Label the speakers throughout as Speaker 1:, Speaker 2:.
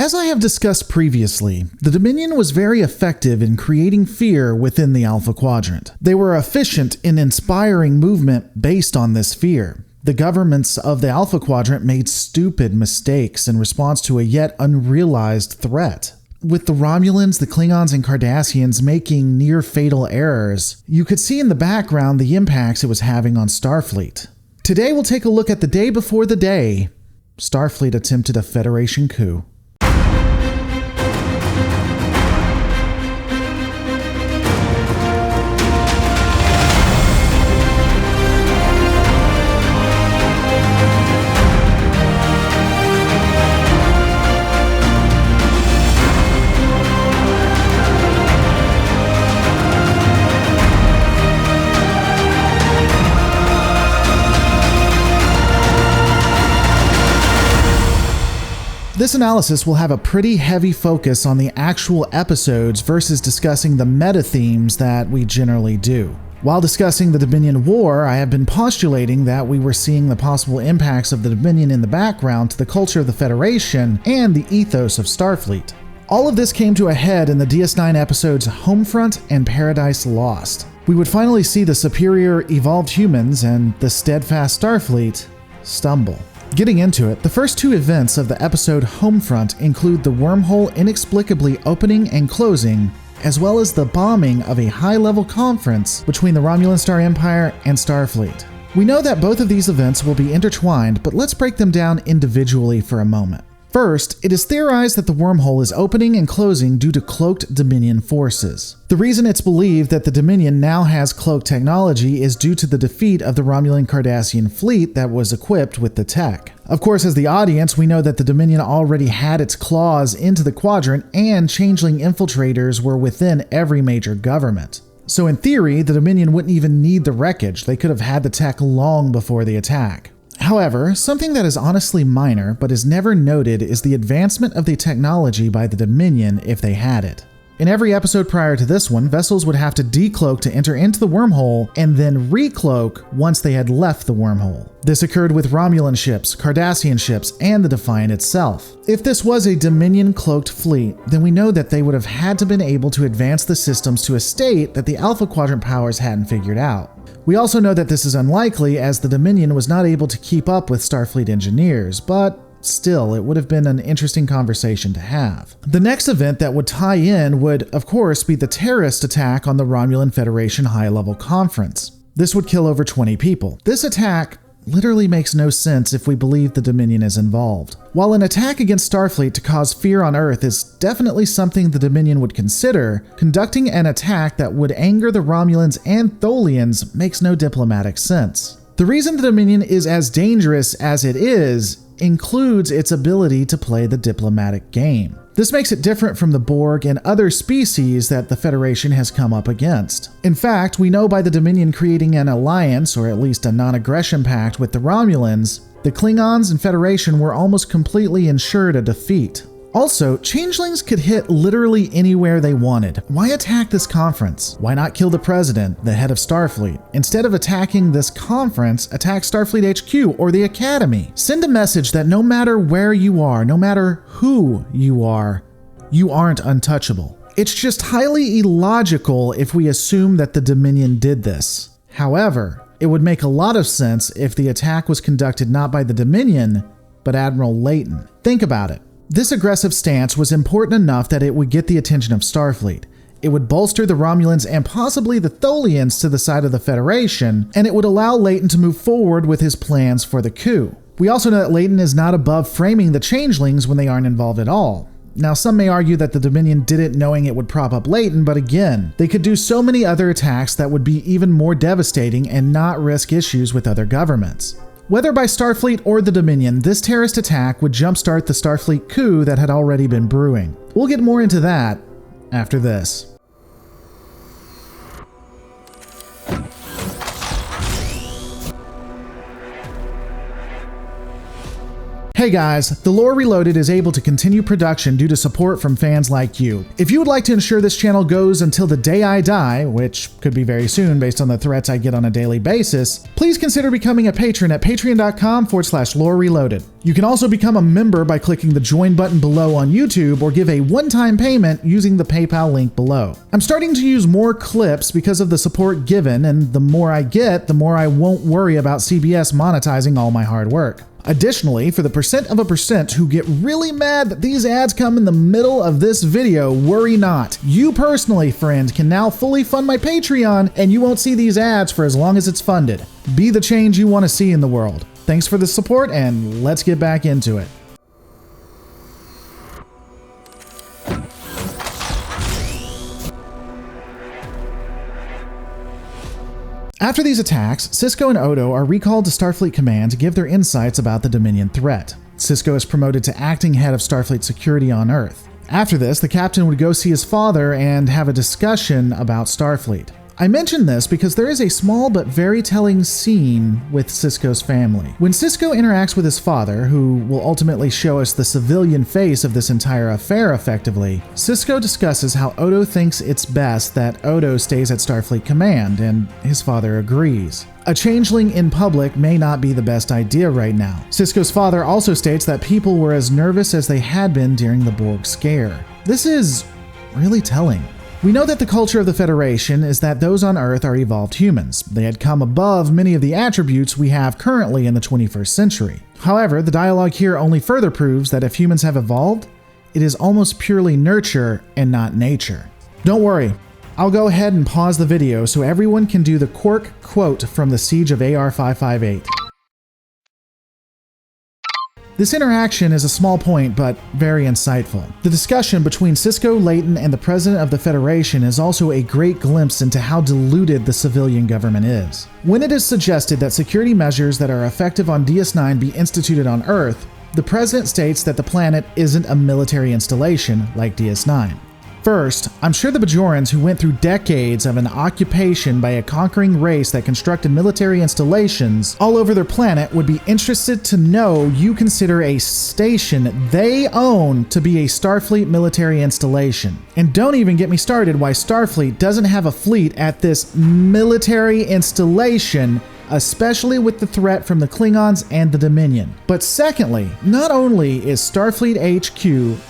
Speaker 1: As I have discussed previously, the Dominion was very effective in creating fear within the Alpha Quadrant. They were efficient in inspiring movement based on this fear. The governments of the Alpha Quadrant made stupid mistakes in response to a yet unrealized threat. With the Romulans, the Klingons, and Cardassians making near-fatal errors, you could see in the background the impacts it was having on Starfleet. Today we'll take a look at the day before the day Starfleet attempted a Federation coup. This analysis will have a pretty heavy focus on the actual episodes versus discussing the meta themes that we generally do. While discussing the Dominion War, I have been postulating that we were seeing the possible impacts of the Dominion in the background to the culture of the Federation and the ethos of Starfleet. All of this came to a head in the DS9 episodes Homefront and Paradise Lost. We would finally see the superior evolved humans and the steadfast Starfleet stumble. Getting into it, the first two events of the episode Homefront include the wormhole inexplicably opening and closing, as well as the bombing of a high-level conference between the Romulan Star Empire and Starfleet. We know that both of these events will be intertwined, but let's break them down individually for a moment. First, it is theorized that the wormhole is opening and closing due to cloaked Dominion forces. The reason it's believed that the Dominion now has cloaked technology is due to the defeat of the Romulan Cardassian fleet that was equipped with the tech. Of course, as the audience, we know that the Dominion already had its claws into the quadrant and changeling infiltrators were within every major government. So in theory, the Dominion wouldn't even need the wreckage. They could have had the tech long before the attack. However, something that is honestly minor but is never noted is the advancement of the technology by the Dominion if they had it. In every episode prior to this one, vessels would have to decloak to enter into the wormhole and then recloak once they had left the wormhole. This occurred with Romulan ships, Cardassian ships, and the Defiant itself. If this was a Dominion cloaked fleet, then we know that they would have had to been able to advance the systems to a state that the Alpha Quadrant powers hadn't figured out. We also know that this is unlikely as the Dominion was not able to keep up with Starfleet engineers, but still, it would have been an interesting conversation to have. The next event that would tie in would, of course, be the terrorist attack on the Romulan Federation high-level conference. This would kill over 20 people. This attack literally makes no sense if we believe the Dominion is involved. While an attack against Starfleet to cause fear on Earth is definitely something the Dominion would consider, conducting an attack that would anger the Romulans and Tholians makes no diplomatic sense. The reason the Dominion is as dangerous as it is includes its ability to play the diplomatic game. This makes it different from the Borg and other species that the Federation has come up against. In fact, we know by the Dominion creating an alliance, or at least a non-aggression pact with the Romulans, the Klingons and Federation were almost completely ensured a defeat. Also, changelings could hit literally anywhere they wanted. Why attack this conference? Why not kill the president, the head of Starfleet? Instead of attacking this conference, attack Starfleet HQ or the Academy. Send a message that no matter where you are, no matter who you aren't untouchable. It's just highly illogical if we assume that the Dominion did this. However, it would make a lot of sense if the attack was conducted not by the Dominion, but Admiral Layton. Think about it. This aggressive stance was important enough that it would get the attention of Starfleet. It would bolster the Romulans and possibly the Tholians to the side of the Federation, and it would allow Layton to move forward with his plans for the coup. We also know that Layton is not above framing the changelings when they aren't involved at all. Now, some may argue that the Dominion did it knowing it would prop up Layton, but again, they could do so many other attacks that would be even more devastating and not risk issues with other governments. Whether by Starfleet or the Dominion, this terrorist attack would jumpstart the Starfleet coup that had already been brewing. We'll get more into that after this. Hey guys, The Lore Reloaded is able to continue production due to support from fans like you. If you would like to ensure this channel goes until the day I die, which could be very soon based on the threats I get on a daily basis, please consider becoming a patron at patreon.com/Lore Reloaded. You can also become a member by clicking the join button below on YouTube or give a one-time payment using the PayPal link below. I'm starting to use more clips because of the support given, and the more I get, the more I won't worry about CBS monetizing all my hard work. Additionally, for the percent of a percent who get really mad that these ads come in the middle of this video, worry not. You personally, friend, can now fully fund my Patreon and you won't see these ads for as long as it's funded. Be the change you want to see in the world. Thanks for the support and let's get back into it. After these attacks, Sisko and Odo are recalled to Starfleet Command to give their insights about the Dominion threat. Sisko is promoted to acting head of Starfleet security on Earth. After this, the captain would go see his father and have a discussion about Starfleet. I mention this because there is a small but very telling scene with Sisko's family. When Sisko interacts with his father, who will ultimately show us the civilian face of this entire affair effectively, Sisko discusses how Odo thinks it's best that Odo stays at Starfleet Command, and his father agrees. A changeling in public may not be the best idea right now. Sisko's father also states that people were as nervous as they had been during the Borg scare. This is really telling. We know that the culture of the Federation is that those on Earth are evolved humans. They had come above many of the attributes we have currently in the 21st century. However, the dialogue here only further proves that if humans have evolved, it is almost purely nurture and not nature. Don't worry, I'll go ahead and pause the video so everyone can do the Quark quote from the Siege of AR-558. This interaction is a small point, but very insightful. The discussion between Sisko, Layton, and the President of the Federation is also a great glimpse into how deluded the civilian government is. When it is suggested that security measures that are effective on DS9 be instituted on Earth, the President states that the planet isn't a military installation like DS9. First, I'm sure the Bajorans, who went through decades of an occupation by a conquering race that constructed military installations all over their planet, would be interested to know you consider a station they own to be a Starfleet military installation. And don't even get me started why Starfleet doesn't have a fleet at this military installation, especially with the threat from the Klingons and the Dominion. But secondly, not only is Starfleet HQ,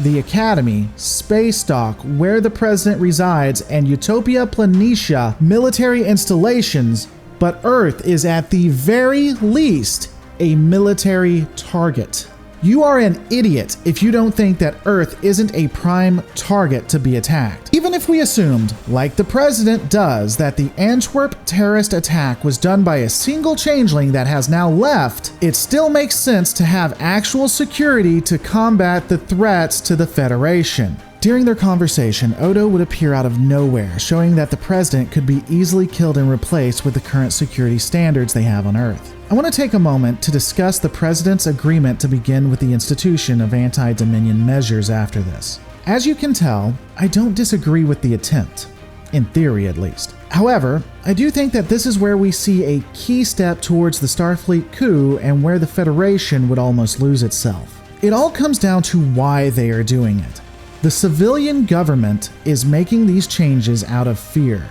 Speaker 1: the Academy, Space Dock, where the President resides, and Utopia Planitia military installations, but Earth is at the very least a military target. You are an idiot if you don't think that Earth isn't a prime target to be attacked. Even if we assumed, like the President does, that the Antwerp terrorist attack was done by a single changeling that has now left, it still makes sense to have actual security to combat the threats to the Federation. During their conversation, Odo would appear out of nowhere, showing that the President could be easily killed and replaced with the current security standards they have on Earth. I want to take a moment to discuss the President's agreement to begin with the institution of anti-Dominion measures after this. As you can tell, I don't disagree with the attempt, in theory at least. However, I do think that this is where we see a key step towards the Starfleet coup and where the Federation would almost lose itself. It all comes down to why they are doing it. The civilian government is making these changes out of fear,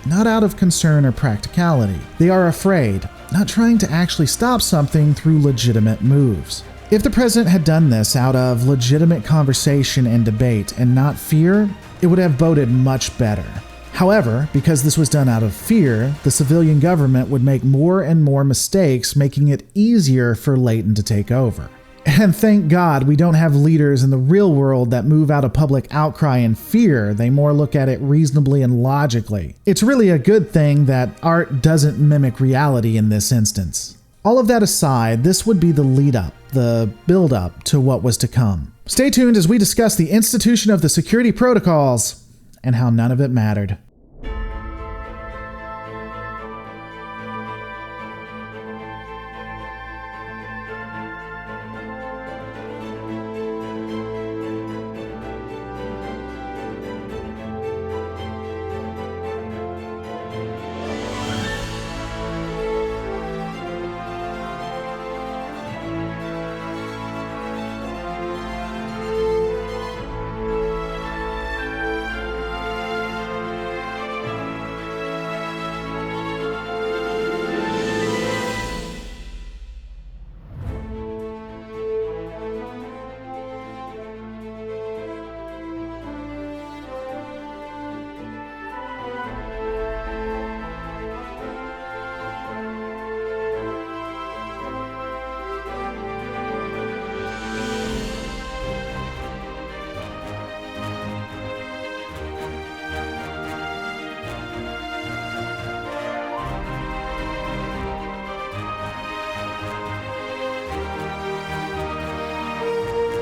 Speaker 1: not out of concern or practicality. They are afraid, not trying to actually stop something through legitimate moves. If the President had done this out of legitimate conversation and debate and not fear, it would have boded much better. However, because this was done out of fear, the civilian government would make more and more mistakes, making it easier for Layton to take over. And thank God we don't have leaders in the real world that move out of public outcry and fear. They more look at it reasonably and logically. It's really a good thing that art doesn't mimic reality in this instance. All of that aside, this would be the lead up, the build up to what was to come. Stay tuned as we discuss the institution of the security protocols and how none of it mattered.